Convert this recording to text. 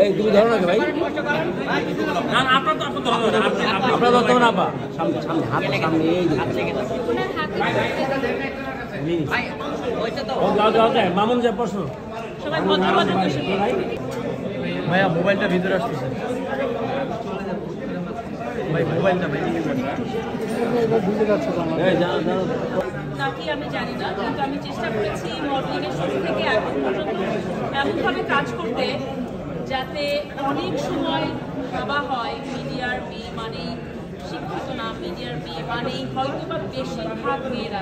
এই তুমি ধরো না ভাই, না আপনার তো আপনার ধরতে না পা সামনে সামনে হাত সামনে এই মামুন যে প্রশ্ন ভাইয়া মোবাইলটা ভিতরে আসতেছে ভাই, মোবাইলটা নাকি আমি জানি না, কিন্তু আমি চেষ্টা করেছি মডেলিংয়ের শুরু থেকে এখন পর্যন্ত এমনভাবে কাজ করতে যাতে অনেক সময় ভাবা হয় মিডিয়ার মেয়ে মানেই শিক্ষিত না, মিডিয়ার মেয়ে মানেই হয়তো বা বেশিরভাগ মেয়েরা